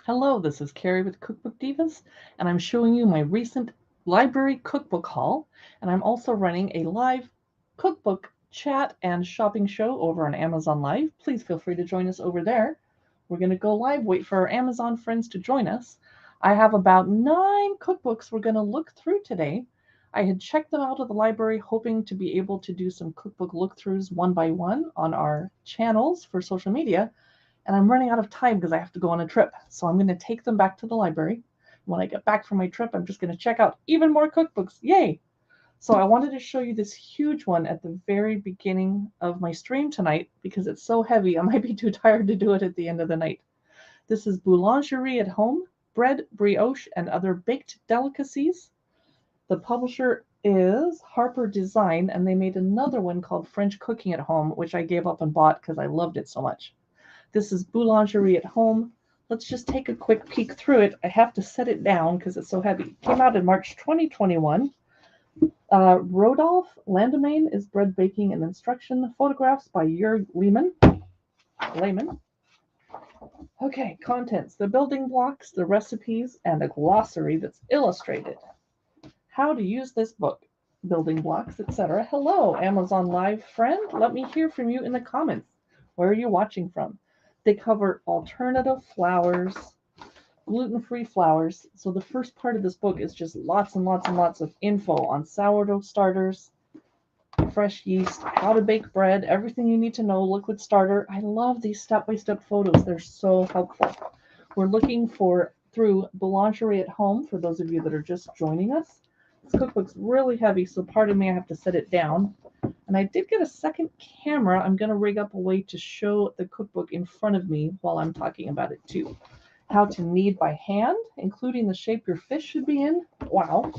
Hello, this is Carrie with Cookbook Divas, and I'm showing you my recent library cookbook haul. And I'm also running a live cookbook chat and shopping show over on Amazon Live. Please feel free to join us over there. We're going to go live, wait for our Amazon friends to join us. I have about 9 cookbooks we're going to look through today. I had checked them out of the library, hoping to be able to do some cookbook look throughs one by one on our channels for social media, and I'm running out of time because I have to go on a trip. So I'm going to take them back to the library. When I get back from my trip, I'm just going to check out even more cookbooks. Yay! So I wanted to show you this huge one at the very beginning of my stream tonight because it's so heavy I might be too tired to do it at the end of the night. This is Boulangerie at Home, Bread, Brioche, and Other Baked Delicacies. The publisher is Harper Design, and they made another one called French Cooking at Home, which I gave up and bought because I loved it so much. This is Boulangerie at Home. Let's just take a quick peek through it. I have to set it down because it's so heavy. It came out in March 2021. Rodolphe Landemain is bread baking and instruction. Photographs by Jörg Lehmann. Okay, contents. The building blocks, the recipes, and a glossary that's illustrated. How to use this book. Building blocks, etc. Hello, Amazon Live friend. Let me hear from you in the comments. Where are you watching from? They cover alternative flours, gluten-free flours. So the first part of this book is just lots and lots and lots of info on sourdough starters, fresh yeast, how to bake bread, everything you need to know, liquid starter. I love these step-by-step photos. They're so helpful. We're looking through Boulangerie at Home for those of you that are just joining us. This cookbook's really heavy, so pardon me, I have to set it down. And I did get a second camera. I'm going to rig up a way to show the cookbook in front of me while I'm talking about it too. How to knead by hand, including the shape your fish should be in. Wow.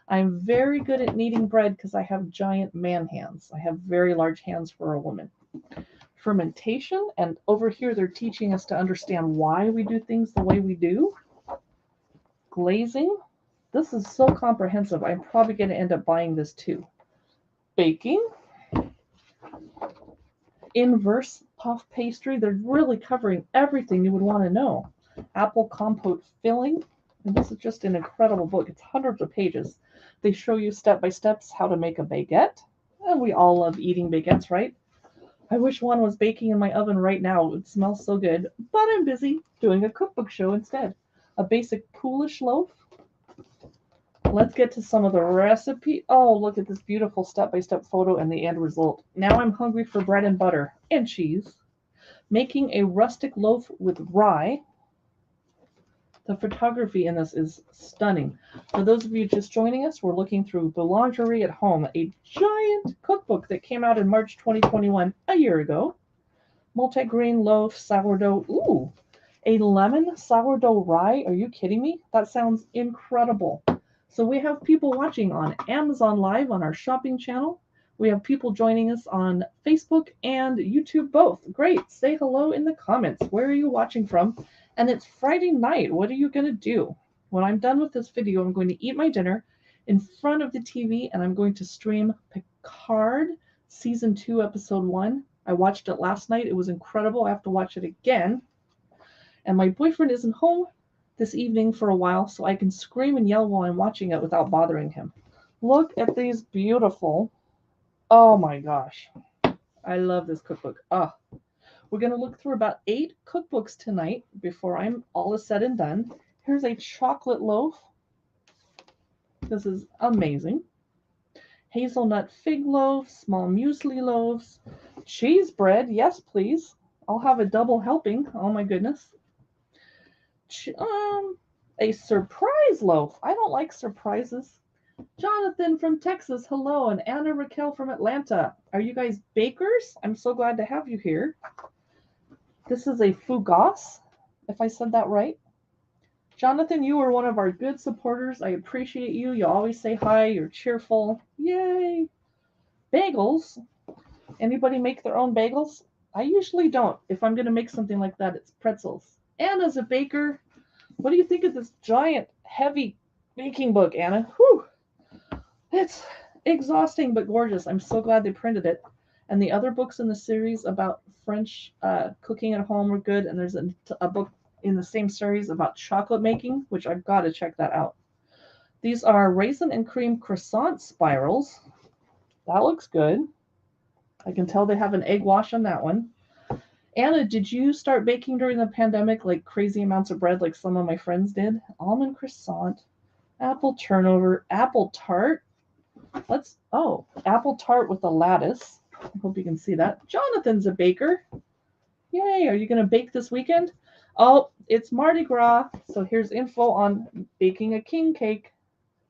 I'm very good at kneading bread because I have giant man hands. I have very large hands for a woman. Fermentation, and over here they're teaching us to understand why we do things the way we do. Glazing. This is so comprehensive. I'm probably going to end up buying this too. Baking. Inverse puff pastry. They're really covering everything you would want to know. Apple compote filling. And this is just an incredible book. It's hundreds of pages. They show you step by steps how to make a baguette. And we all love eating baguettes, right? I wish one was baking in my oven right now. It would smell so good. But I'm busy doing a cookbook show instead. A basic Polish loaf. Let's get to some of the recipe. Oh, look at this beautiful step-by-step photo and the end result. Now I'm hungry for bread and butter and cheese. Making a rustic loaf with rye. The photography in this is stunning. For those of you just joining us, we're looking through Boulangerie at Home, a giant cookbook that came out in March 2021, a year ago. Multigrain loaf, sourdough. Ooh, a lemon sourdough rye. Are you kidding me? That sounds incredible. So we have people watching on Amazon Live on our shopping channel. We have people joining us on Facebook and YouTube both. Great. Say hello in the comments. Where are you watching from? And it's Friday night. What are you going to do? When I'm done with this video, I'm going to eat my dinner in front of the TV and I'm going to stream Picard Season 2, Episode 1. I watched it last night. It was incredible. I have to watch it again. And my boyfriend isn't home this evening for a while, so I can scream and yell while I'm watching it without bothering him. Look at these beautiful, oh my gosh. I love this cookbook. We're going to look through about 8 cookbooks tonight before all is said and done. Here's a chocolate loaf. This is amazing. Hazelnut fig loaf, small muesli loaves, cheese bread. Yes, please. I'll have a double helping. Oh my goodness. A surprise loaf. I don't like surprises. Jonathan from Texas, hello, and Anna Raquel from Atlanta. Are you guys bakers? I'm so glad to have you here. This is a fougasse, if I said that right. Jonathan, you are one of our good supporters. I appreciate you. You always say hi. You're cheerful. Yay. Bagels. Anybody make their own bagels? I usually don't. If I'm going to make something like that, it's pretzels. Anna's a baker. What do you think of this giant, heavy baking book, Anna? Whew. It's exhausting but gorgeous. I'm so glad they printed it. And the other books in the series about French cooking at home are good. And there's a book in the same series about chocolate making, which I've got to check that out. These are raisin and cream croissant spirals. That looks good. I can tell they have an egg wash on that one. Anna, did you start baking during the pandemic, like crazy amounts of bread like some of my friends did? Almond croissant, apple turnover, apple tart. Apple tart with a lattice. I hope you can see that. Jonathan's a baker. Yay, are you going to bake this weekend? Oh, it's Mardi Gras, so here's info on baking a king cake.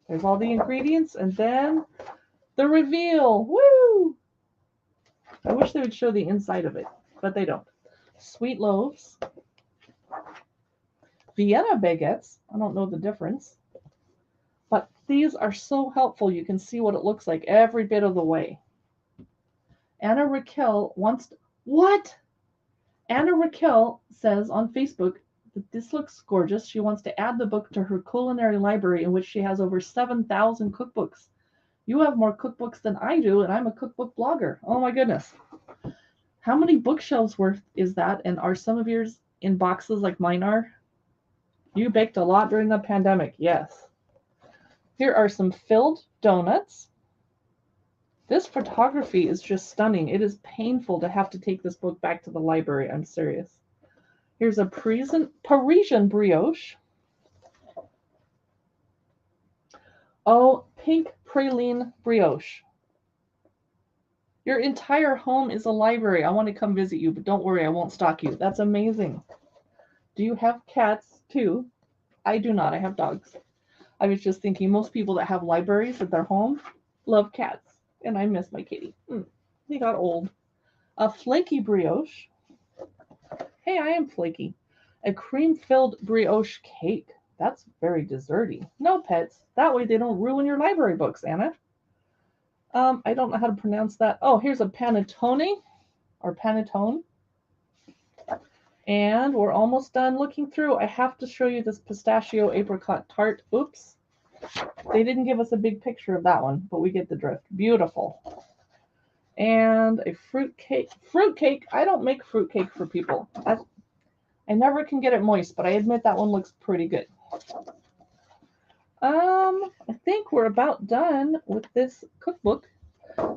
There's all the ingredients, and then the reveal. Woo! I wish they would show the inside of it, but they don't. Sweet loaves. Vienna baguettes. I don't know the difference. But these are so helpful. You can see what it looks like every bit of the way. Anna Raquel wants to... What? Anna Raquel says on Facebook that this looks gorgeous. She wants to add the book to her culinary library in which she has over 7,000 cookbooks. You have more cookbooks than I do, and I'm a cookbook blogger. Oh my goodness. How many bookshelves worth is that? And are some of yours in boxes like mine are? You baked a lot during the pandemic. Yes. Here are some filled donuts. This photography is just stunning. It is painful to have to take this book back to the library. I'm serious. Here's a Parisian brioche. Oh, pink praline brioche. Your entire home is a library. I want to come visit you, but don't worry, I won't stalk you. That's amazing. Do you have cats too? I do not. I have dogs. I was just thinking most people that have libraries at their home love cats, and I miss my kitty. They got old. A flaky brioche. Hey, I am flaky. A cream-filled brioche cake. That's very desserty. No pets. That way they don't ruin your library books, Anna. I don't know how to pronounce that. Oh, here's a panettone or panettone. And we're almost done looking through. I have to show you this pistachio apricot tart. Oops. They didn't give us a big picture of that one, but we get the drift. Beautiful. And a fruit cake. Fruit cake. I don't make fruit cake for people. I never can get it moist, but I admit that one looks pretty good. I think we're about done with this cookbook.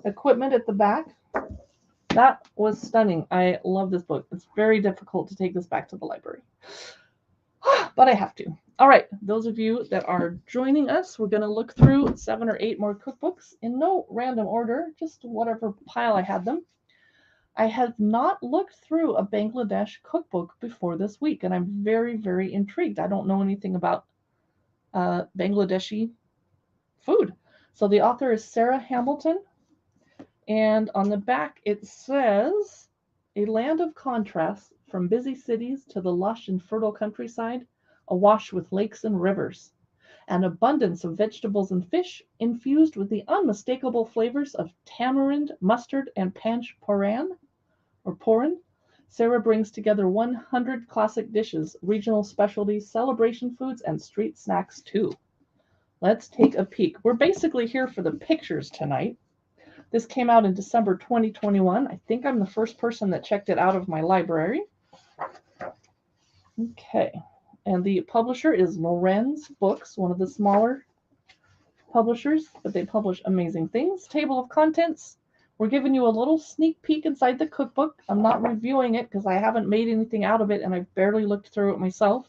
Equipment at the back. That was stunning. I love this book. It's very difficult to take this back to the library, but I have to. All right, those of you that are joining us, we're going to look through 7 or 8 more cookbooks in no random order, just whatever pile I had them. I have not looked through a Bangladesh cookbook before this week, and I'm very, very intrigued. I don't know anything about Bangladeshi food. So the author is Sarah Hamilton, and on the back it says, a land of contrasts from busy cities to the lush and fertile countryside, awash with lakes and rivers, an abundance of vegetables and fish infused with the unmistakable flavors of tamarind, mustard, and panch poran, or poran. Sarah brings together 100 classic dishes, regional specialties, celebration foods, and street snacks too. Let's take a peek. We're basically here for the pictures tonight. This came out in December 2021. I think I'm the first person that checked it out of my library. Okay. And the publisher is Lorenz Books, one of the smaller publishers, but they publish amazing things. Table of contents. We're giving you a little sneak peek inside the cookbook. I'm not reviewing it because I haven't made anything out of it and I've barely looked through it myself.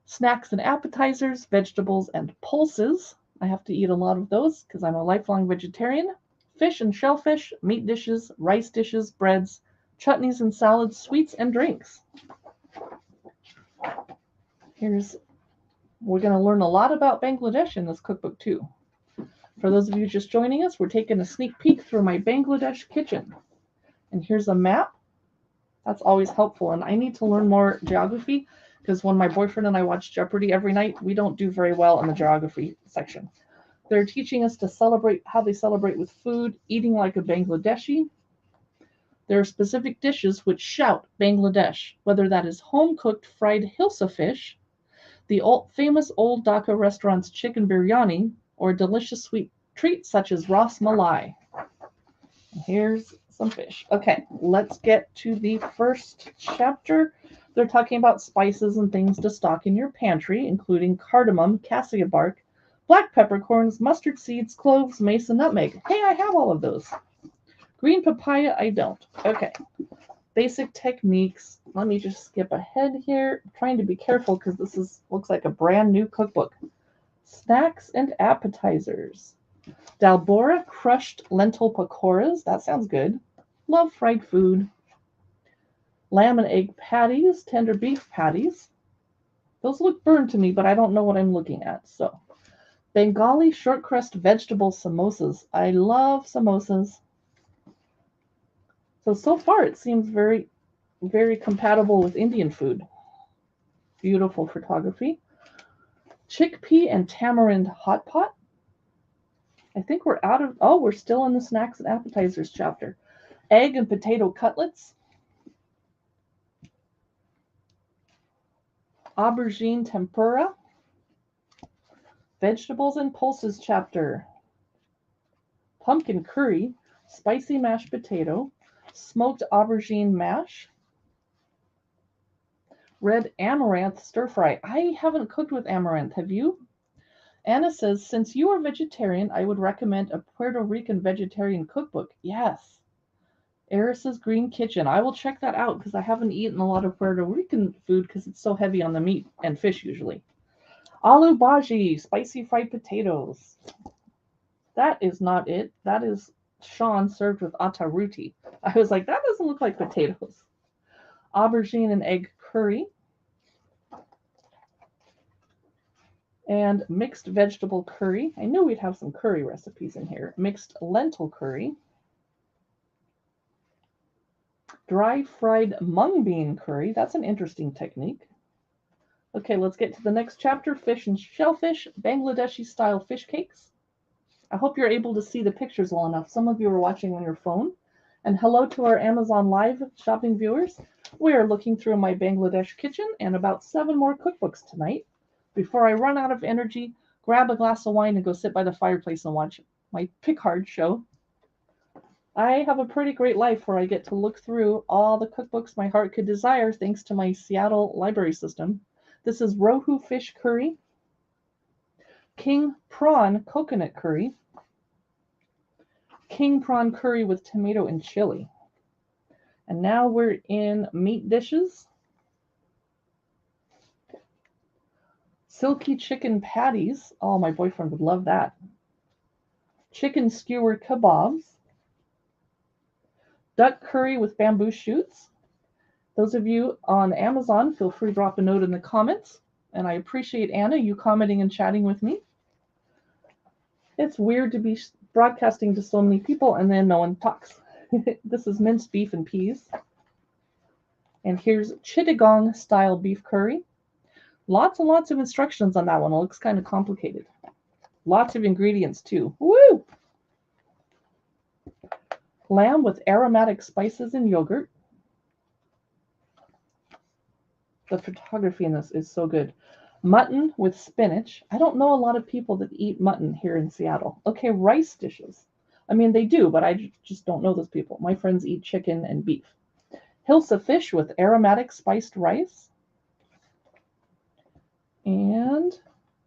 Snacks and appetizers, vegetables and pulses. I have to eat a lot of those because I'm a lifelong vegetarian. Fish and shellfish, meat dishes, rice dishes, breads, chutneys and salads, sweets and drinks. We're going to learn a lot about Bangladesh in this cookbook too. For those of you just joining us, we're taking a sneak peek through my Bangladesh kitchen. And here's a map. That's always helpful. And I need to learn more geography because when my boyfriend and I watch Jeopardy every night, we don't do very well in the geography section. They're teaching us to celebrate how they celebrate with food, eating like a Bangladeshi. There are specific dishes which shout Bangladesh, whether that is home-cooked fried hilsa fish, the famous old Dhaka restaurant's chicken biryani, or a delicious sweet treat such as ras malai. Here's some fish. Okay, let's get to the first chapter. They're talking about spices and things to stock in your pantry, including cardamom, cassia bark, black peppercorns, mustard seeds, cloves, mace, and nutmeg. Hey, I have all of those. Green papaya, I don't. Okay. Basic techniques. Let me just skip ahead here. I'm trying to be careful because this looks like a brand new cookbook. Snacks and appetizers. Dalbora crushed lentil pakoras. That sounds good. Love fried food. Lamb and egg patties, tender beef patties. Those look burned to me, but I don't know what I'm looking at. So, Bengali short crust vegetable samosas. I love samosas. So far it seems very, very compatible with Indian food. Beautiful photography. Chickpea and tamarind hot pot. I think we're out of, oh, we're still in the snacks and appetizers chapter. Egg and potato cutlets. Aubergine tempura. Vegetables and pulses chapter. Pumpkin curry. Spicy mashed potato. Smoked aubergine mash. Red amaranth stir fry. I haven't cooked with amaranth. Have you? Anna says, since you are vegetarian, I would recommend a Puerto Rican vegetarian cookbook. Yes. Eris's Green Kitchen. I will check that out because I haven't eaten a lot of Puerto Rican food because it's so heavy on the meat and fish usually. Aloo bhaji, spicy fried potatoes. That is not it. That is Sean served with atta roti. I was like, that doesn't look like potatoes. Aubergine and egg curry. And mixed vegetable curry. I knew we'd have some curry recipes in here. Mixed lentil curry. Dry fried mung bean curry. That's an interesting technique. Okay, let's get to the next chapter. Fish and shellfish, Bangladeshi style fish cakes. I hope you're able to see the pictures well enough. Some of you are watching on your phone. And hello to our Amazon Live shopping viewers. We are looking through my Bangladesh kitchen and about 7 more cookbooks tonight. Before I run out of energy, grab a glass of wine and go sit by the fireplace and watch my Picard show. I have a pretty great life where I get to look through all the cookbooks my heart could desire thanks to my Seattle library system. This is Rohu fish curry, king prawn coconut curry, king prawn curry with tomato and chili. And now we're in meat dishes. Silky chicken patties. Oh, my boyfriend would love that. Chicken skewer kebabs. Duck curry with bamboo shoots. Those of you on Amazon, feel free to drop a note in the comments. And I appreciate, Anna, you commenting and chatting with me. It's weird to be broadcasting to so many people and then no one talks. This is minced beef and peas. And here's Chittagong style beef curry. Lots and lots of instructions on that one. It looks kind of complicated. Lots of ingredients too. Woo! Lamb with aromatic spices and yogurt. The photography in this is so good. Mutton with spinach. I don't know a lot of people that eat mutton here in Seattle. Okay, rice dishes. I mean, they do, but I just don't know those people. My friends eat chicken and beef. Hilsa fish with aromatic spiced rice. And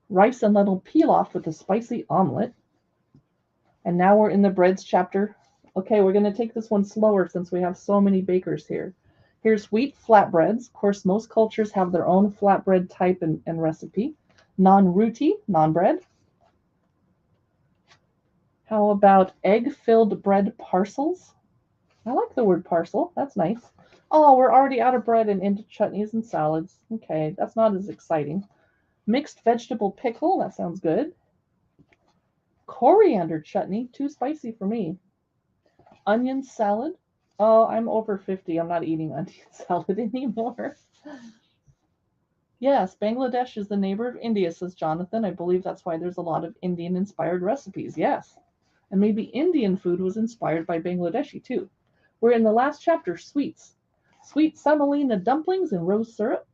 rice and lentil pilaf with a spicy omelet. And now we're in the breads chapter. Okay, we're going to take this one slower since we have so many bakers here. Here's wheat flatbreads. Of course, most cultures have their own flatbread type and recipe. Non-roti, non-bread. How about egg-filled bread parcels? I like the word parcel. That's nice. Oh, we're already out of bread and into chutneys and salads. Okay, that's not as exciting. Mixed vegetable pickle. That sounds good. Coriander chutney. Too spicy for me. Onion salad. Oh, I'm over 50. I'm not eating onion salad anymore. Yes, Bangladesh is the neighbor of India, says Jonathan. I believe that's why there's a lot of Indian-inspired recipes. Yes. And maybe Indian food was inspired by Bangladeshi, too. We're in the last chapter, sweets. Sweet semolina dumplings and rose syrup.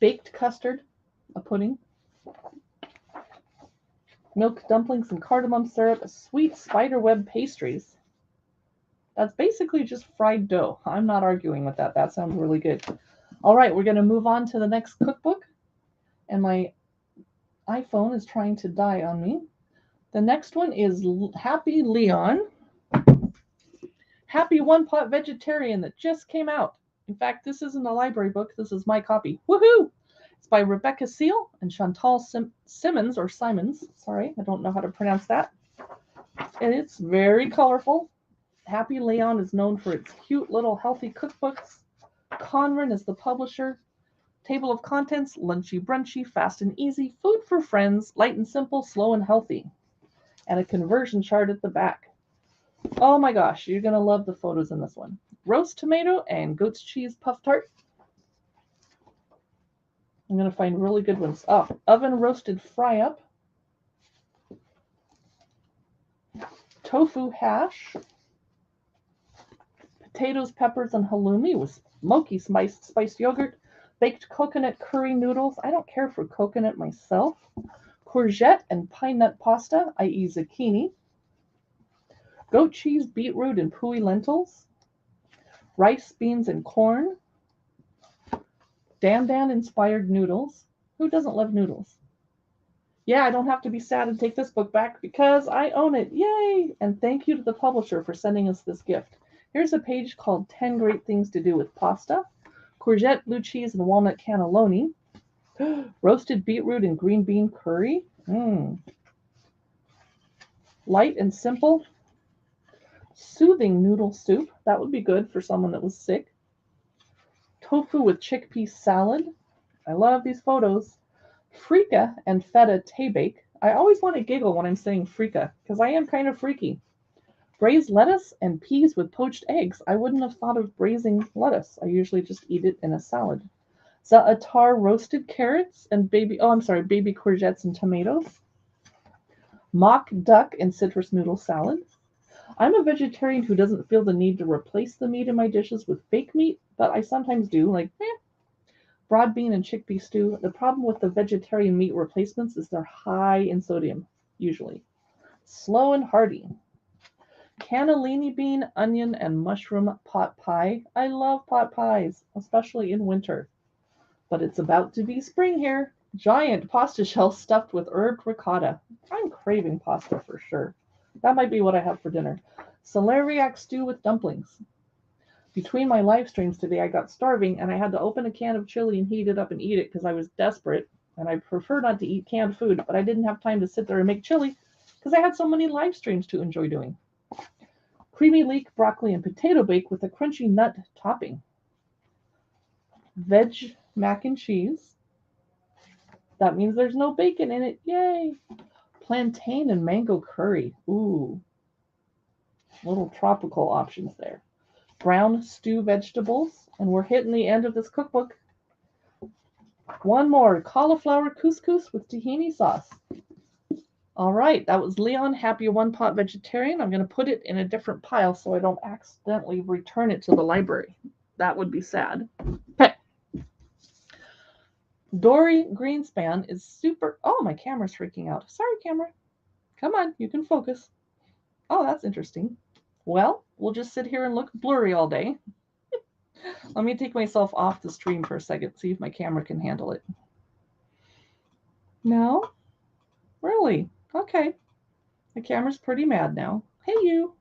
Baked custard, a pudding. Milk dumplings and cardamom syrup. Sweet spiderweb pastries. That's basically just fried dough. I'm not arguing with that. That sounds really good. All right, we're going to move on to the next cookbook. And my iPhone is trying to die on me. The next one is Happy Leon. Happy One Pot Vegetarian that just came out. In fact, this isn't a library book. This is my copy. Woohoo! It's by Rebecca Seal and Chantal Simmons, or Simons. Sorry, I don't know how to pronounce that. And it's very colorful. Happy Leon is known for its cute little healthy cookbooks. Conran is the publisher. Table of contents, lunchy brunchy, fast and easy, food for friends, light and simple, slow and healthy. And a conversion chart at the back. Oh my gosh, you're going to love the photos in this one. Roast tomato and goat's cheese puff tart. I'm going to find really good ones. Oh, oven roasted fry up. Tofu hash. Potatoes, peppers, and halloumi with smoky spiced yogurt. Baked coconut curry noodles. I don't care for coconut myself. Courgette and pine nut pasta, i.e. zucchini. Goat cheese, beetroot, and pui lentils. Rice, beans, and corn. Dan inspired noodles. Who doesn't love noodles? Yeah, I don't have to be sad and take this book back because I own it. Yay! And thank you to the publisher for sending us this gift. Here's a page called 10 Great Things to Do with Pasta. Courgette, blue cheese, and walnut cannelloni. Roasted beetroot and green bean curry. Light and simple. Soothing noodle soup. That would be good for someone that was sick. Tofu with chickpea salad. I love these photos. Freekeh and feta bake. I always want to giggle when I'm saying freekeh because I am kind of freaky. Braised lettuce and peas with poached eggs. I wouldn't have thought of braising lettuce. I usually just eat it in a salad. Za'atar roasted carrots and baby courgettes and tomatoes. Mock duck and citrus noodle salad. I'm a vegetarian who doesn't feel the need to replace the meat in my dishes with fake meat, but I sometimes do, broad bean and chickpea stew. The problem with the vegetarian meat replacements is they're high in sodium, usually. Slow and hearty. Cannellini bean, onion, and mushroom pot pie. I love pot pies, especially in winter. But it's about to be spring here. Giant pasta shells stuffed with herbed ricotta. I'm craving pasta for sure. That might be what I have for dinner. Celeriac stew with dumplings. Between my live streams today, I got starving and I had to open a can of chili and heat it up and eat it because I was desperate. And I prefer not to eat canned food, but I didn't have time to sit there and make chili because I had so many live streams to enjoy doing. Creamy leek, broccoli, and potato bake with a crunchy nut topping. Veg mac and cheese. That means there's no bacon in it. Yay! Plantain and mango curry. Ooh. Little tropical options there. Brown stew vegetables. And we're hitting the end of this cookbook. One more. Cauliflower couscous with tahini sauce. All right. That was Leon, Happy One Pot Vegetarian. I'm going to put it in a different pile so I don't accidentally return it to the library. That would be sad. Okay. Dory Greenspan is super... Oh, my camera's freaking out. Sorry, camera. Come on, you can focus. Oh, that's interesting. Well, we'll just sit here and look blurry all day. Let me take myself off the stream for a second, see if my camera can handle it. No? Really? Okay. The camera's pretty mad now. Hey, you.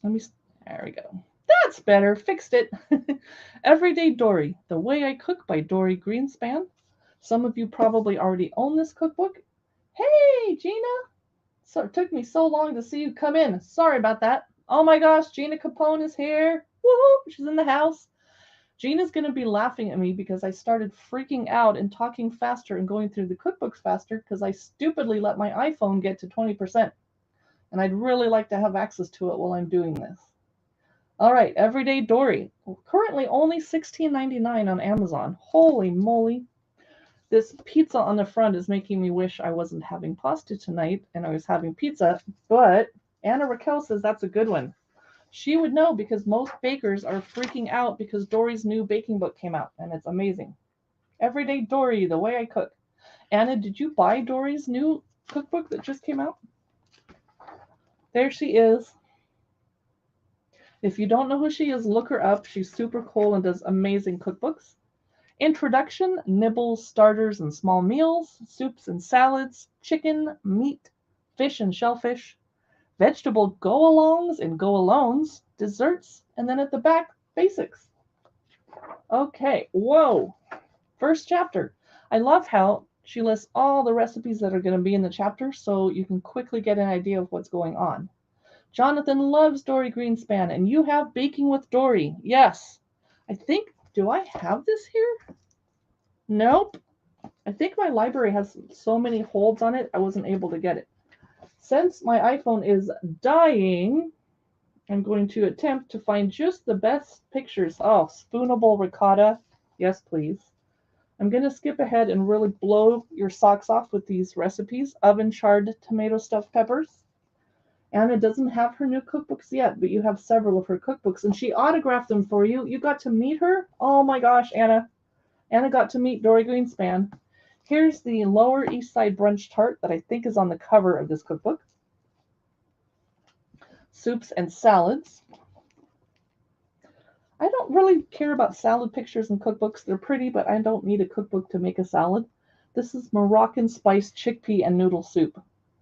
There we go. That's better. Fixed it. Everyday Dory. The Way I Cook by Dory Greenspan. Some of you probably already own this cookbook. Hey, Gina. So it took me so long to see you come in. Sorry about that. Oh my gosh, Gina Capone is here. Woohoo! She's in the house. Gina's going to be laughing at me because I started freaking out and talking faster and going through the cookbooks faster because I stupidly let my iPhone get to 20%. And I'd really like to have access to it while I'm doing this. All right, Everyday Dory. Currently only $16.99 on Amazon. Holy moly. This pizza on the front is making me wish I wasn't having pasta tonight and I was having pizza. But Anna Raquel says that's a good one. She would know because most bakers are freaking out because Dory's new baking book came out and it's amazing. Everyday Dory, The Way I Cook. Anna, did you buy Dory's new cookbook that just came out? There she is. If you don't know who she is, look her up. She's super cool and does amazing cookbooks. Introduction, nibbles, starters, and small meals, soups and salads, chicken, meat, fish and shellfish, vegetable go-alongs and go-alones, desserts, and then at the back, basics. Okay, whoa. First chapter. I love how she lists all the recipes that are going to be in the chapter so you can quickly get an idea of what's going on. Jonathan loves Dory Greenspan, and you have Baking with Dory. Yes. I think, do I have this here? Nope. I think my library has so many holds on it, I wasn't able to get it. Since my iPhone is dying, I'm going to attempt to find just the best pictures. Oh, spoonable ricotta. Yes, please. I'm going to skip ahead and really blow your socks off with these recipes. Oven charred tomato stuffed peppers. Anna doesn't have her new cookbooks yet, but you have several of her cookbooks, and she autographed them for you. You got to meet her? Oh my gosh, Anna. Anna got to meet Dory Greenspan. Here's the Lower East Side Brunch Tart that I think is on the cover of this cookbook. Soups and salads. I don't really care about salad pictures in cookbooks. They're pretty, but I don't need a cookbook to make a salad. This is Moroccan spiced chickpea and noodle soup.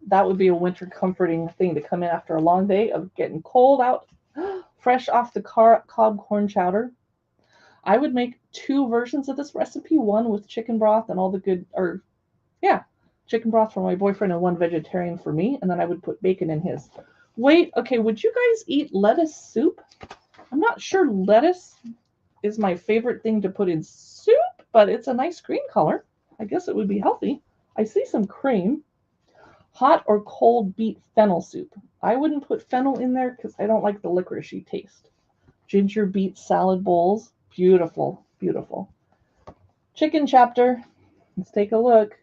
That would be a winter comforting thing to come in after a long day of getting cold out, fresh off the cob corn chowder. I would make 2 versions of this recipe, one with chicken broth and all the good, chicken broth for my boyfriend and one vegetarian for me, and then I would put bacon in his. Wait, okay, would you guys eat lettuce soup? I'm not sure lettuce is my favorite thing to put in soup, but it's a nice green color. I guess it would be healthy. I see some cream. Hot or cold beet fennel soup. I wouldn't put fennel in there because I don't like the licoricey taste. Ginger beet salad bowls. Beautiful, beautiful. Chicken chapter. Let's take a look.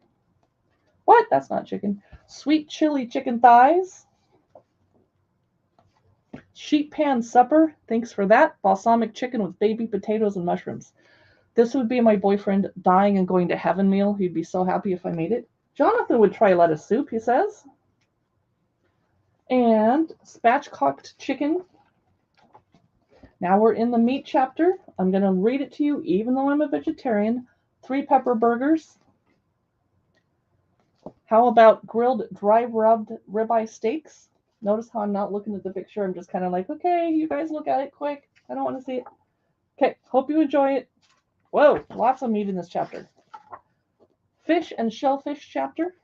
What? That's not chicken. Sweet chili chicken thighs. Sheet pan supper. Thanks for that. Balsamic chicken with baby potatoes and mushrooms. This would be my boyfriend dying and going to heaven meal. He'd be so happy if I made it. Jonathan would try lettuce soup, he says. And spatchcocked chicken. Now we're in the meat chapter. I'm going to read it to you, even though I'm a vegetarian. 3 pepper burgers. How about grilled dry rubbed ribeye steaks? Notice how I'm not looking at the picture. I'm just kind of like, okay, you guys look at it quick. I don't want to see it. Okay, hope you enjoy it. Whoa, lots of meat in this chapter. Fish and shellfish chapter.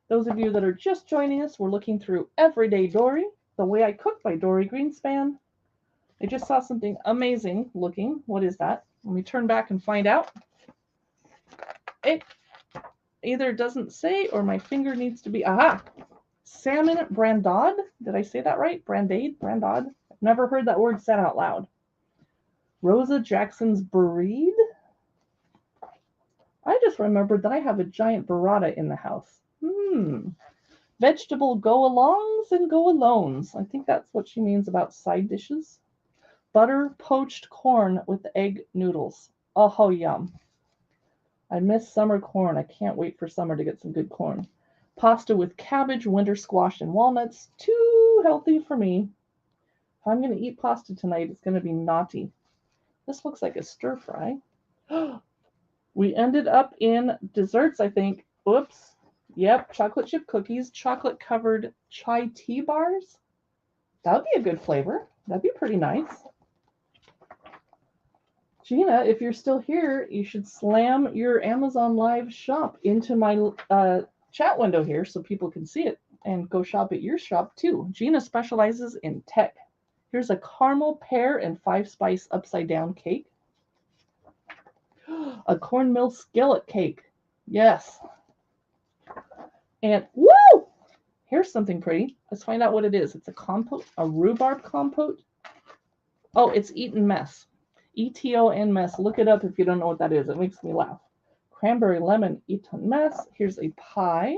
Those of you that are just joining us, we're looking through Everyday Dory, The Way I Cook by Dory Greenspan. I just saw something amazing looking. What is that? Let me turn back and find out. It either doesn't say or my finger needs to be, aha! Salmon brandade. Did I say that right? Brandade? I've never heard that word said out loud. Rosa Jackson's Bereade. I just remembered that I have a giant burrata in the house. Vegetable go-alongs and go-alones. I think that's what she means about side dishes. Butter poached corn with egg noodles. Oh, yum. I miss summer corn. I can't wait for summer to get some good corn. Pasta with cabbage, winter squash, and walnuts. Too healthy for me. If I'm going to eat pasta tonight, it's going to be naughty. This looks like a stir fry. We ended up in desserts, I think. Oops. Yep, chocolate chip cookies, chocolate covered chai tea bars. That would be a good flavor. That'd be pretty nice. Gina, if you're still here, you should slam your Amazon Live shop into my chat window here so people can see it and go shop at your shop too. Gina specializes in tech. Here's a caramel pear and 5-spice upside down cake. A cornmeal skillet cake. Yes. And woo! Here's something pretty. Let's find out what it is. It's a compote, a rhubarb compote. Oh, it's Eton Mess. E-T-O-N Mess. Look it up if you don't know what that is. It makes me laugh. Cranberry lemon Eton Mess. Here's a pie.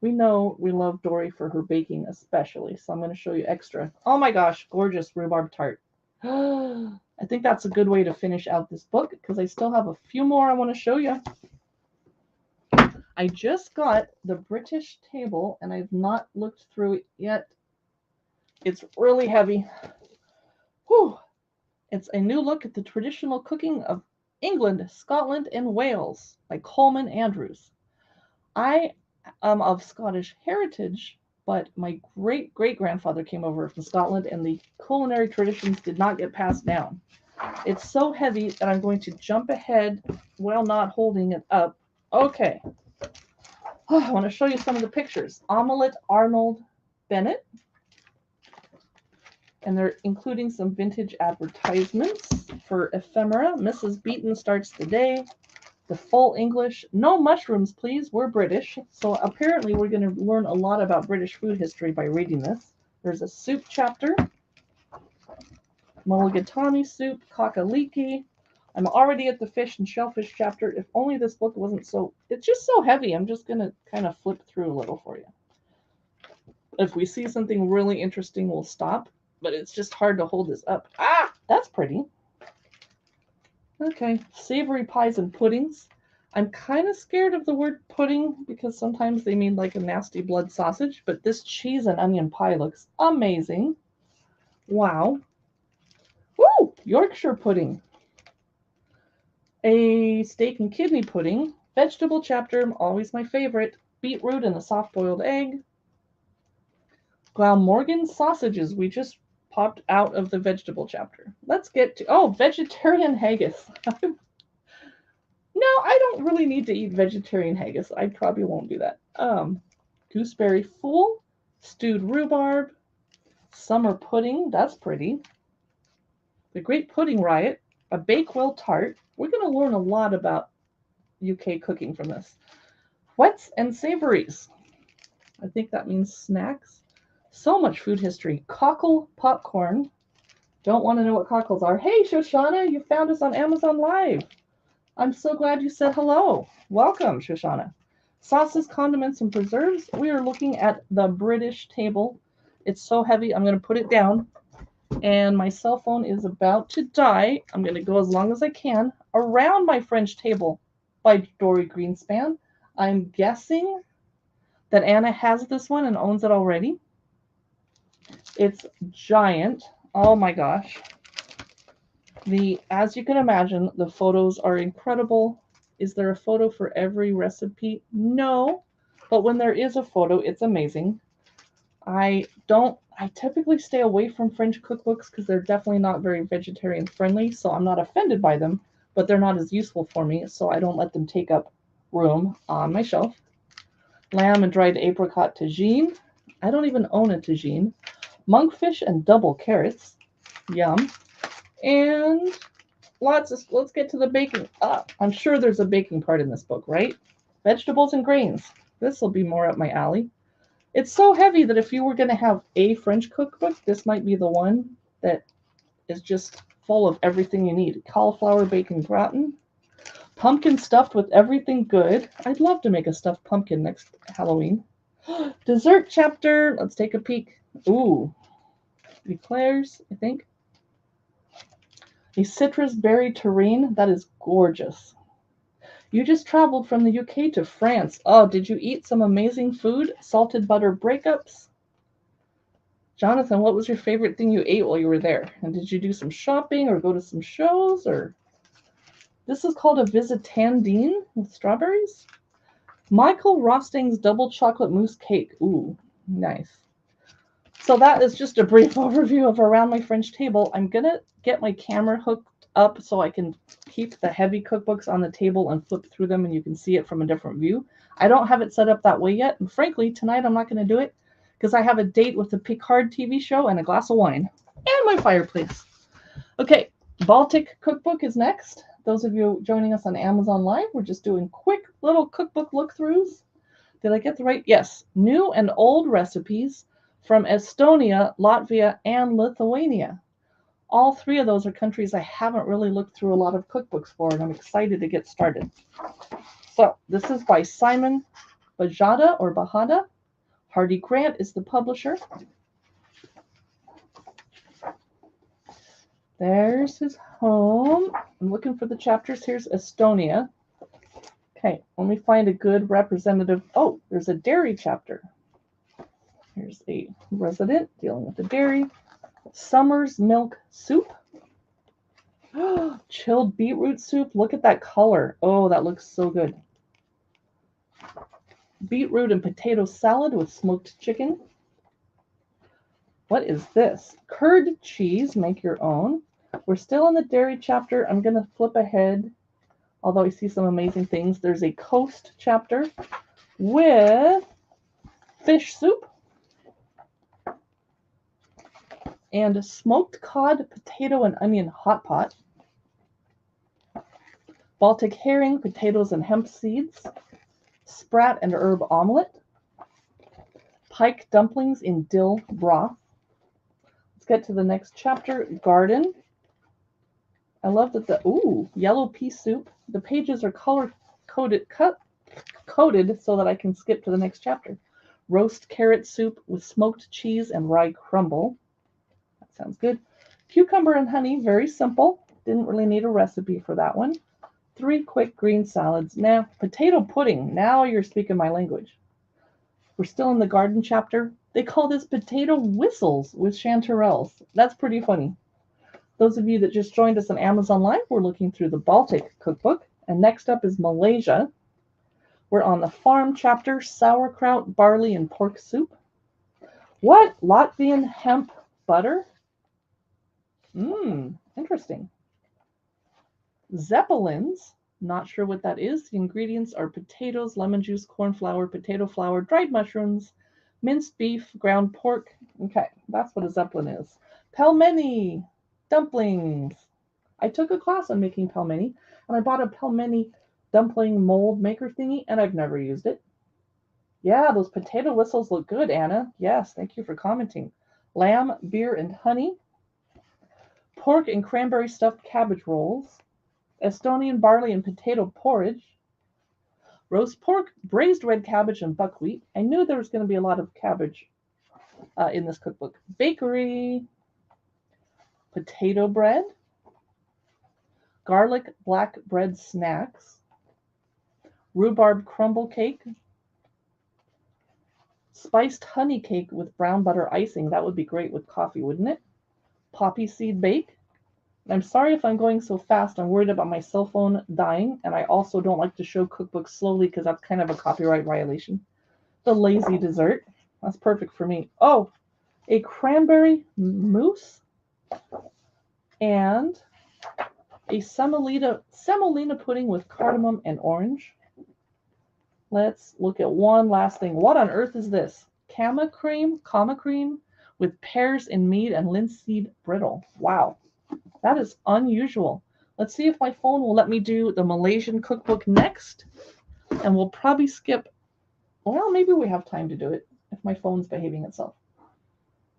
We know we love Dory for her baking especially, so I'm going to show you extra. Oh my gosh, gorgeous rhubarb tart. I think that's a good way to finish out this book because I still have a few more I want to show you. I just got the British table and I've not looked through it yet. It's really heavy. Whew. It's a new look at the traditional cooking of England, Scotland, and Wales by Coleman Andrews. I am of Scottish heritage, but my great-great-grandfather came over from Scotland, and the culinary traditions did not get passed down. It's so heavy that I'm going to jump ahead while not holding it up. Okay. I want to show you some of the pictures. Omelette Arnold Bennett. And they're including some vintage advertisements for ephemera. Mrs. Beaton starts the day. The full English. No mushrooms, please. We're British. So apparently we're going to learn a lot about British food history by reading this. There's a soup chapter. Mulligatawny soup, kakaliki. I'm already at the fish and shellfish chapter. If only this book wasn't so... It's just so heavy. I'm just going to kind of flip through a little for you. If we see something really interesting, we'll stop. But it's just hard to hold this up. Ah, that's pretty. Okay, savory pies and puddings. I'm kind of scared of the word pudding because sometimes they mean like a nasty blood sausage, but this cheese and onion pie looks amazing. Wow. Woo! Yorkshire pudding. A steak and kidney pudding. Vegetable chapter, always my favorite. Beetroot and a soft-boiled egg. Glamorgan sausages. We just popped out of the vegetable chapter. Let's get to, oh, vegetarian haggis. No, I don't really need to eat vegetarian haggis. I probably won't do that. Gooseberry fool, stewed rhubarb, summer pudding. That's pretty. The Great Pudding Riot, a Bakewell tart. We're going to learn a lot about UK cooking from this. Wets and savories. I think that means snacks. So much food history. Cockle popcorn. Don't want to know what cockles are. Hey, Shoshana, you found us on Amazon Live. I'm so glad you said hello. Welcome, Shoshana. Sauces, condiments, and preserves. We are looking at the British table. It's so heavy, I'm going to put it down. And my cell phone is about to die. I'm going to go as long as I can. Around My French Table by Dory Greenspan. I'm guessing that Anna has this one and owns it already. It's giant. Oh my gosh. As you can imagine, the photos are incredible. Is there a photo for every recipe? No. But when there is a photo, it's amazing. I typically stay away from French cookbooks because they're definitely not very vegetarian friendly, so I'm not offended by them, but they're not as useful for me, so I don't let them take up room on my shelf. Lamb and dried apricot tagine. I don't even own a tagine. Monkfish and double carrots. Yum. And let's get to the baking. I'm sure there's a baking part in this book, right? Vegetables and grains. This will be more up my alley. It's so heavy that if you were going to have a French cookbook, this might be the one that is just full of everything you need. Cauliflower bacon gratin. Pumpkin stuffed with everything good. I'd love to make a stuffed pumpkin next Halloween. Dessert chapter. Let's take a peek. Ooh. Eclairs, I think. A citrus berry terrine. That is gorgeous. You just traveled from the UK to France. Oh, did you eat some amazing food? Salted butter breakups? Jonathan, what was your favorite thing you ate while you were there? And did you do some shopping or go to some shows? Or this is called a visitandine with strawberries. Michael Rosting's double chocolate mousse cake. Ooh, nice. So that is just a brief overview of Around My French Table. I'm going to get my camera hooked up so I can keep the heavy cookbooks on the table and flip through them and you can see it from a different view. I don't have it set up that way yet. And frankly, tonight I'm not going to do it because I have a date with the Picard TV show and a glass of wine and my fireplace. Okay, Baltic Cookbook is next. Those of you joining us on Amazon Live, we're just doing quick little cookbook look-throughs. Did I get the right? Yes. New and old recipes from Estonia, Latvia, and Lithuania. All three of those are countries I haven't really looked through a lot of cookbooks for, and I'm excited to get started. So this is by Simon Bajada or Bahada. Hardy Grant is the publisher. There's his home. I'm looking for the chapters. Here's Estonia. Okay, let me find a good representative. Oh, there's a dairy chapter. Here's a resident dealing with the dairy. Summer's milk soup. Chilled beetroot soup. Look at that color. Oh, that looks so good. Beetroot and potato salad with smoked chicken. What is this? Curd cheese. Make your own. We're still in the dairy chapter. I'm going to flip ahead, although I see some amazing things. There's a coast chapter with fish soup and smoked cod, potato, and onion hot pot. Baltic herring, potatoes, and hemp seeds. Sprat and herb omelet. Pike dumplings in dill broth. Let's get to the next chapter. Garden. I love that yellow pea soup. The pages are color coded so that I can skip to the next chapter. Roast carrot soup with smoked cheese and rye crumble. That sounds good. Cucumber and honey, very simple. Didn't really need a recipe for that one. 3 quick green salads. Now, potato pudding. Now you're speaking my language. We're still in the garden chapter. They call this potato whistles with chanterelles. That's pretty funny. Those of you that just joined us on Amazon Live, we're looking through the Baltic Cookbook. And next up is Malaysia. We're on the farm chapter, sauerkraut, barley, and pork soup. What? Latvian hemp butter? Interesting. Zeppelins. Not sure what that is. The ingredients are potatoes, lemon juice, corn flour, potato flour, dried mushrooms, minced beef, ground pork. Okay, that's what a zeppelin is. Pelmeni Dumplings. I took a class on making pelmeni, and I bought a pelmeni dumpling mold maker thingy, and I've never used it. Yeah, those potato whistles look good, Anna. Yes, thank you for commenting. Lamb, beer, and honey. Pork and cranberry stuffed cabbage rolls. Estonian barley and potato porridge. Roast pork, braised red cabbage, and buckwheat. I knew there was going to be a lot of cabbage in this cookbook. Bakery. Potato bread. Garlic black bread snacks. Rhubarb crumble cake. Spiced honey cake with brown butter icing. That would be great with coffee, wouldn't it? Poppy seed bake. I'm sorry if I'm going so fast. I'm worried about my cell phone dying, and I also don't like to show cookbooks slowly because that's kind of a copyright violation. The lazy dessert. That's perfect for me. Oh, a cranberry mousse and a semolina pudding with cardamom and orange. Let's look at one last thing. What on earth is this? Kama cream with pears and mead and linseed brittle. Wow. That is unusual. Let's see if my phone will let me do the Malaysian cookbook next. And we'll probably skip. Well, maybe we have time to do it if my phone's behaving itself.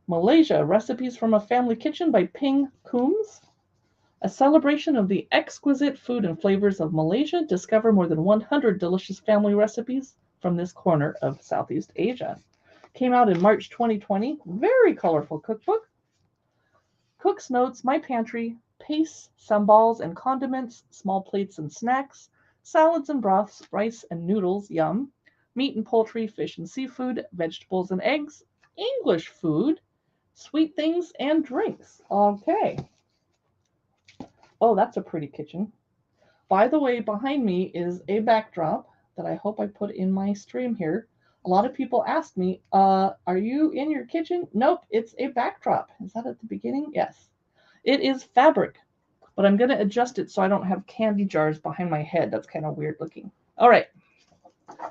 Malaysia, Recipes from a Family Kitchen by Ping Coombs. A celebration of the exquisite food and flavors of Malaysia. Discover more than 100 delicious family recipes from this corner of Southeast Asia. Came out in March 2020. Very colorful cookbook. Cook's Notes, My Pantry, pastes, sambals and condiments, small plates and snacks, salads and broths, rice and noodles, yum, meat and poultry, fish and seafood, vegetables and eggs, English food, sweet things and drinks. Okay. Oh, that's a pretty kitchen. By the way, behind me is a backdrop that I hope I put in my stream here. A lot of people ask me, are you in your kitchen? Nope, it's a backdrop. Is that at the beginning? Yes. It is fabric, but I'm going to adjust it so I don't have candy jars behind my head. That's kind of weird looking. All right,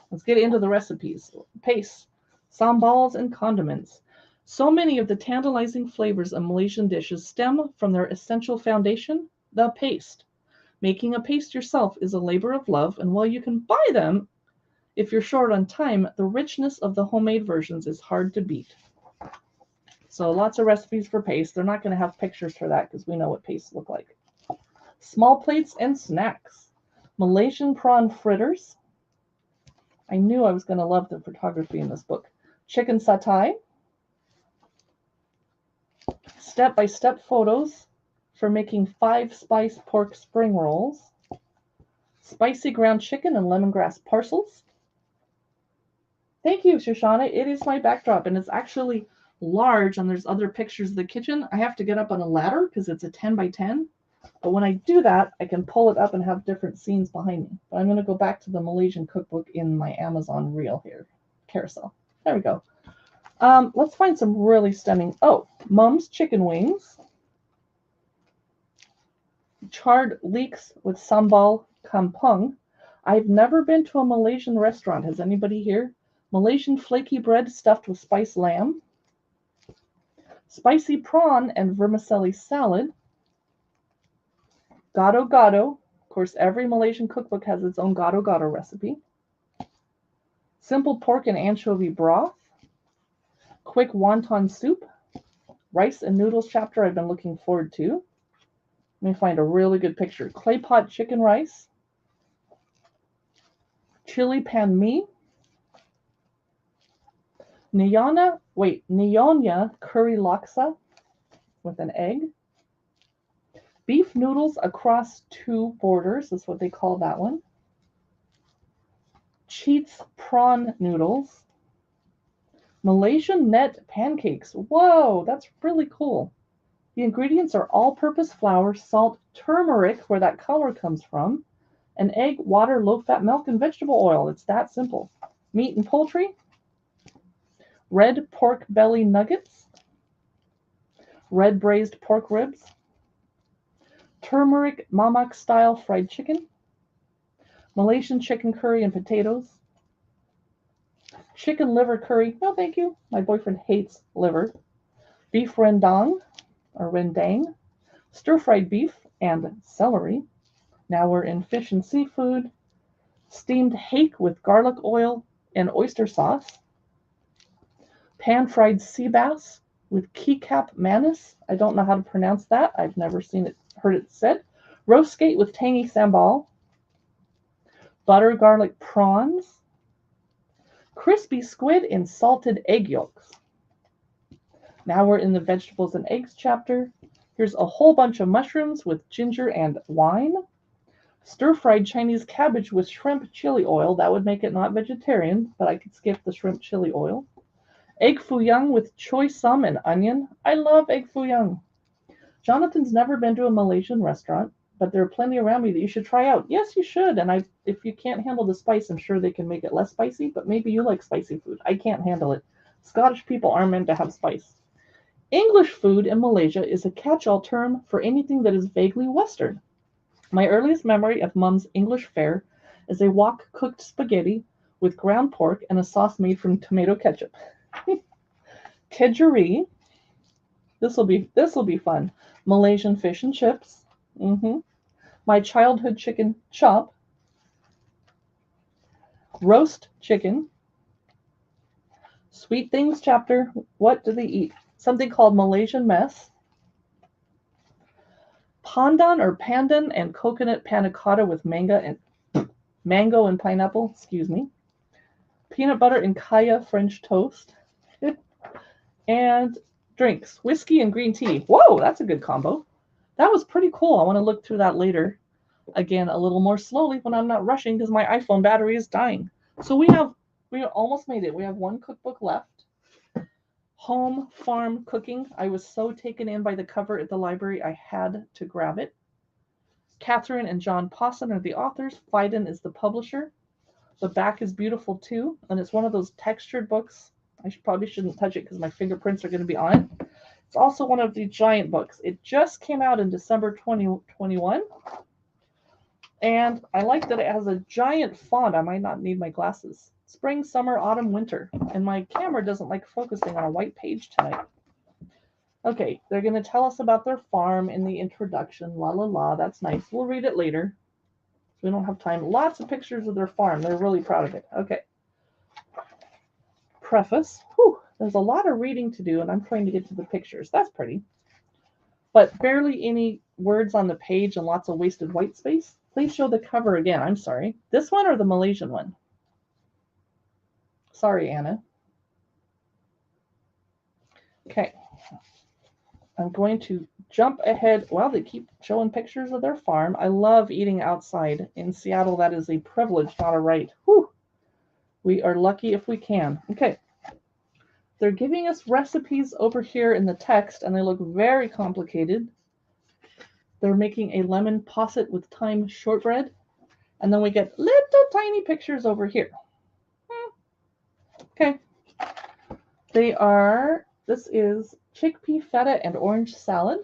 let's get into the recipes. Paste, sambals, and condiments. So many of the tantalizing flavors of Malaysian dishes stem from their essential foundation, the paste. Making a paste yourself is a labor of love, and while you can buy them, if you're short on time, the richness of the homemade versions is hard to beat. So lots of recipes for paste. They're not going to have pictures for that because we know what pastes look like. Small plates and snacks. Malaysian prawn fritters. I knew I was going to love the photography in this book. Chicken satay. Step-by-step photos for making 5-spice pork spring rolls. Spicy ground chicken and lemongrass parcels. Thank you, Shoshana. It is my backdrop, and it's actually large, and there's other pictures of the kitchen. I have to get up on a ladder because it's a 10 by 10. But when I do that, I can pull it up and have different scenes behind me. But I'm going to go back to the Malaysian cookbook in my Amazon reel here. Carousel. There we go. Let's find some really stunning. Oh, Mum's chicken wings. Charred leeks with sambal kampung. I've never been to a Malaysian restaurant. Has anybody here? Malaysian flaky bread stuffed with spiced lamb. Spicy prawn and vermicelli salad. Gado-gado. Of course, every Malaysian cookbook has its own gado-gado recipe. Simple pork and anchovy broth. Quick wonton soup. Rice and noodles chapter I've been looking forward to. Let me find a really good picture. Clay pot chicken rice. Chili pan mee. Nyonya curry laksa with an egg. Beef noodles across two borders is what they call that one. Cheats prawn noodles. Malaysian net pancakes. Whoa, that's really cool. The ingredients are all-purpose flour, salt, turmeric, where that color comes from, an egg, water, low-fat milk, and vegetable oil. It's that simple. Meat and poultry. Red pork belly nuggets. Red braised pork ribs. Turmeric mamak-style fried chicken. Malaysian chicken curry and potatoes. Chicken liver curry. No, thank you. My boyfriend hates liver. Beef rendang, or rendang. Stir-fried beef and celery. Now we're in fish and seafood. Steamed hake with garlic oil and oyster sauce. Pan-fried sea bass with keycap manis. I don't know how to pronounce that. I've never heard it said. Roast skate with tangy sambal. Butter garlic prawns. Crispy squid in salted egg yolks. Now we're in the vegetables and eggs chapter. Here's a whole bunch of mushrooms with ginger and wine. Stir-fried Chinese cabbage with shrimp chili oil. That would make it not vegetarian, but I could skip the shrimp chili oil. Egg foo young with choy sum and onion. I love egg foo young. Jonathan's never been to a Malaysian restaurant, but there are plenty around me that you should try out. Yes, you should. And if you can't handle the spice, I'm sure they can make it less spicy, but maybe you like spicy food. I can't handle it. Scottish people aren't meant to have spice. English food in Malaysia is a catch-all term for anything that is vaguely Western. My earliest memory of Mum's English fare is a wok-cooked spaghetti with ground pork and a sauce made from tomato ketchup. Kedgeree. This will be fun. Malaysian fish and chips. My childhood chicken chop. Roast chicken. Sweet things chapter. What do they eat? Something called Malaysian mess. Pandan or pandan and coconut panna cotta with mango and pineapple. Excuse me. Peanut butter and kaya French toast. And drinks. Whiskey and green tea. Whoa, that's a good combo. That was pretty cool. I want to look through that later. Again, a little more slowly when I'm not rushing because my iPhone battery is dying. So we almost made it. We have one cookbook left. Home farm cooking. I was so taken in by the cover at the library, I had to grab it. Catherine and John Pawson are the authors. Phaidon is the publisher. The back is beautiful too, and it's one of those textured books. I probably shouldn't touch it because my fingerprints are going to be on it. It's also one of the giant books. It just came out in December 2021. And I like that it has a giant font. I might not need my glasses. Spring, summer, autumn, winter. And my camera doesn't like focusing on a white page tonight. Okay, they're going to tell us about their farm in the introduction. La la la, that's nice. We'll read it later. We don't have time. Lots of pictures of their farm. They're really proud of it. Okay. Preface. Whew, there's a lot of reading to do, and I'm trying to get to the pictures. That's pretty. But barely any words on the page and lots of wasted white space. Please show the cover again. I'm sorry. This one or the Malaysian one? Sorry, Anna. Okay. I'm going to jump ahead. Well, they keep showing pictures of their farm. I love eating outside. In Seattle, that is a privilege, not a right. Whew. We are lucky if we can. Okay. They're giving us recipes over here in the text, and they look very complicated. They're making a lemon posset with thyme shortbread. And then we get little tiny pictures over here. Okay. This is chickpea, feta, and orange salad.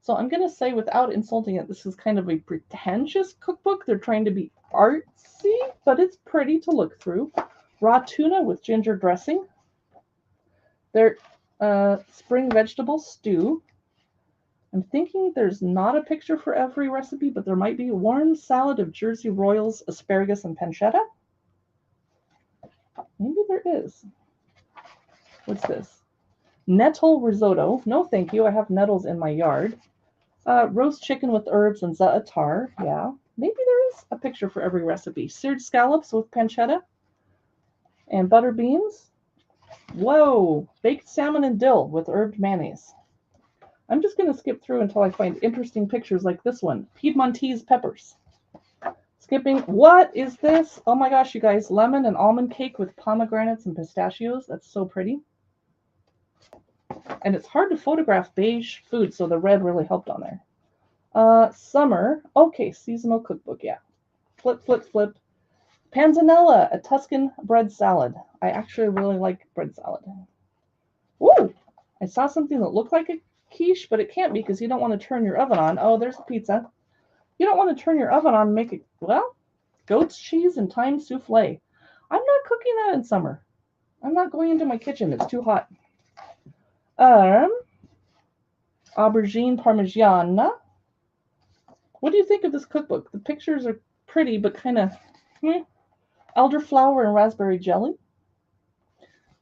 So I'm going to say, without insulting it, this is kind of a pretentious cookbook. They're trying to be artsy, but it's pretty to look through. Raw tuna with ginger dressing. Their spring vegetable stew. I'm thinking there's not a picture for every recipe, but there might be. Warm salad of Jersey Royals, asparagus, and pancetta. Maybe there is. What's this? Nettle risotto. No, thank you. I have nettles in my yard. Roast chicken with herbs and za'atar. Yeah. Maybe there is a picture for every recipe. Seared scallops with pancetta. And butter beans. Whoa. Baked salmon and dill with herbed mayonnaise. I'm just going to skip through until I find interesting pictures like this one. Piedmontese peppers. Skipping. What is this? Oh my gosh, you guys. Lemon and almond cake with pomegranates and pistachios. That's so pretty. And it's hard to photograph beige food, so the red really helped on there. Summer. Okay, seasonal cookbook, yeah. Flip, flip, flip. Panzanella, a Tuscan bread salad. I actually really like bread salad. Ooh, I saw something that looked like a quiche, but it can't be because you don't want to turn your oven on. Oh, there's a pizza. You don't want to turn your oven on and make it, well, goat's cheese and thyme souffle. I'm not cooking that in summer. I'm not going into my kitchen. It's too hot. Aubergine Parmigiana. What do you think of this cookbook? The pictures are pretty, but kind of elderflower and raspberry jelly.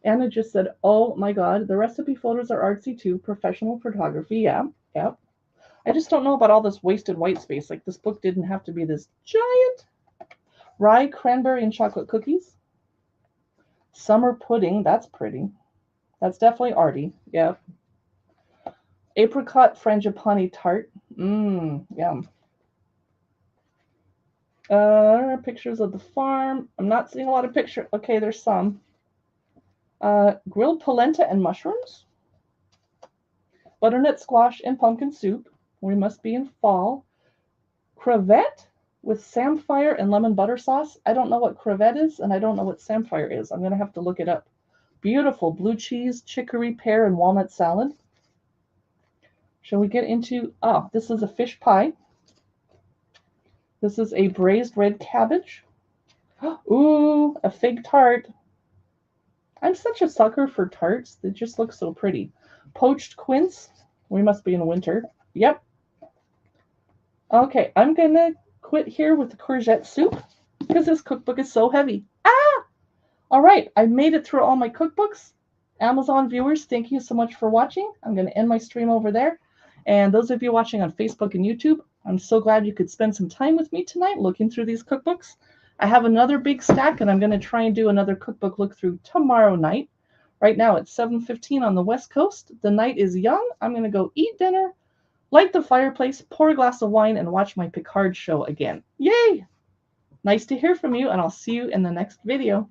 Anna just said, oh my God, the recipe photos are artsy too. Professional photography. Yeah. I just don't know about all this wasted white space. Like, this book didn't have to be this giant. Rye, cranberry, and chocolate cookies. Summer pudding. That's pretty. That's definitely arty. Yep. Apricot frangipani tart. Yum. Pictures of the farm. I'm not seeing a lot of pictures. Okay, there's some. Grilled polenta and mushrooms. Butternut squash and pumpkin soup. We must be in fall. Crevette with samphire and lemon butter sauce. I don't know what crevette is, and I don't know what samphire is. I'm going to have to look it up. Beautiful blue cheese, chicory, pear, and walnut salad. Shall we get into, this is a fish pie. This is a braised red cabbage. Ooh, a fig tart. I'm such a sucker for tarts. They just look so pretty. Poached quince. We must be in winter. Yep. Okay, I'm going to quit here with the courgette soup because this cookbook is so heavy. All right, I made it through all my cookbooks. Amazon viewers, thank you so much for watching. I'm going to end my stream over there. And those of you watching on Facebook and YouTube, I'm so glad you could spend some time with me tonight looking through these cookbooks. I have another big stack, and I'm going to try and do another cookbook look through tomorrow night. Right now it's 7:15 on the West Coast. The night is young. I'm going to go eat dinner, light the fireplace, pour a glass of wine, and watch my Picard show again. Yay! Nice to hear from you, and I'll see you in the next video.